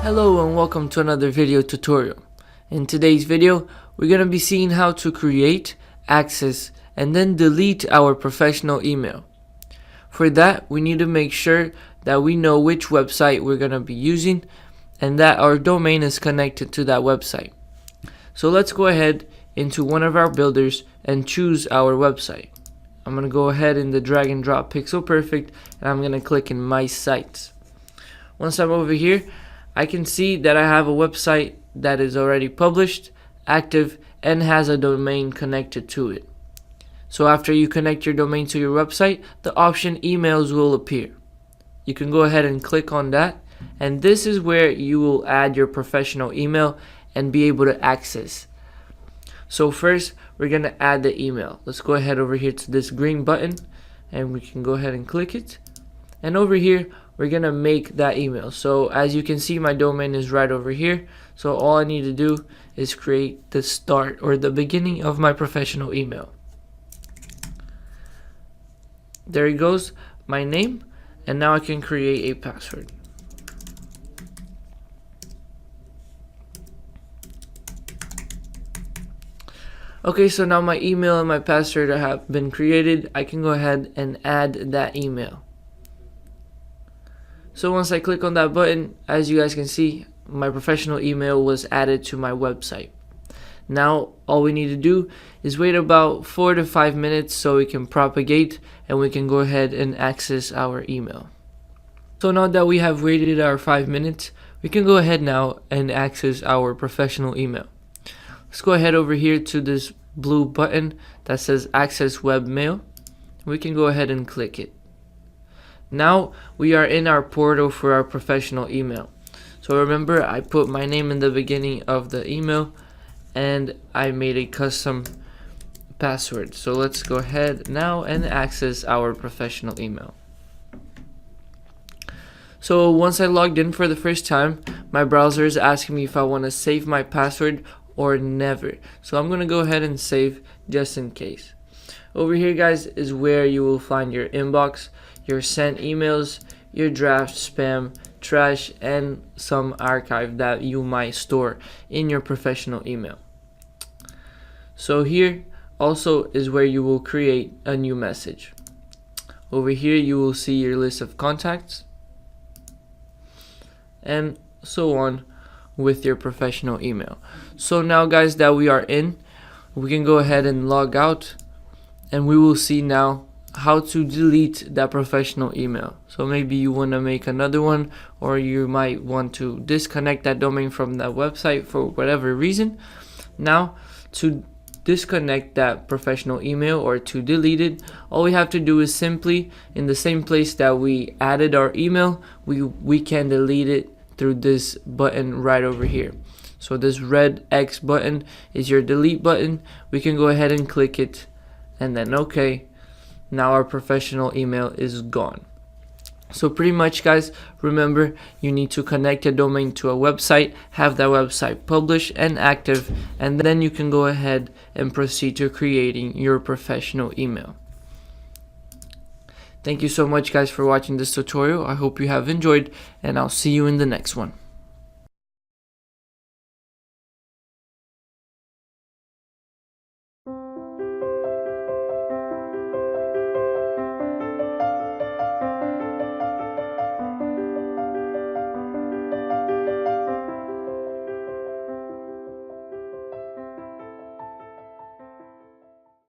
Hello and welcome to another video tutorial. In today's video, we're going to be seeing how to create, access, and then delete our professional email. For that, we need to make sure that we know which website we're going to be using and that our domain is connected to that website. So let's go ahead into one of our builders and choose our website. I'm going to go ahead in the drag and drop Pixel Perfect and I'm going to click in My Sites. Once I'm over here, I can see that I have a website that is already published, active, and has a domain connected to it. So after you connect your domain to your website, the option emails will appear. You can go ahead and click on that, and this is where you will add your professional email and be able to access. So first, we're going to add the email. Let's go ahead over here to this green button, and we can go ahead and click it. And over here, we're going to make that email. So as you can see, my domain is right over here. So all I need to do is create the start or the beginning of my professional email. There it goes, my name. And now I can create a password. Okay, so now my email and my password have been created. I can go ahead and add that email. So once I click on that button, as you guys can see, my professional email was added to my website. Now all we need to do is wait about 4 to 5 minutes so it can propagate and we can go ahead and access our email. So now that we have waited our 5 minutes, we can go ahead now and access our professional email. Let's go ahead over here to this blue button that says Access Web Mail. We can go ahead and click it. Now we are in our portal for our professional email. So remember, I put my name in the beginning of the email and I made a custom password. So let's go ahead now and access our professional email. So once I logged in for the first time, my browser is asking me if I want to save my password or never. So I'm going to go ahead and save just in case. Over here, guys, is where you will find your inbox, your sent emails, your draft, spam, trash, and some archive that you might store in your professional email. So here also is where you will create a new message. Over here you will see your list of contacts and so on with your professional email. So now, guys, that we are in, we can go ahead and log out and we will see now how to delete that professional email. So maybe you want to make another one, or you might want to disconnect that domain from that website for whatever reason. Now to disconnect that professional email or to delete it, all we have to do is simply, in the same place that we added our email, we can delete it through this button right over here. So this red X button is your delete button. We can go ahead and click it and then okay. Now our professional email is gone. So pretty much, guys, remember, you need to connect a domain to a website, have that website published and active, and then you can go ahead and proceed to creating your professional email. Thank you so much, guys, for watching this tutorial. I hope you have enjoyed, and I'll see you in the next one.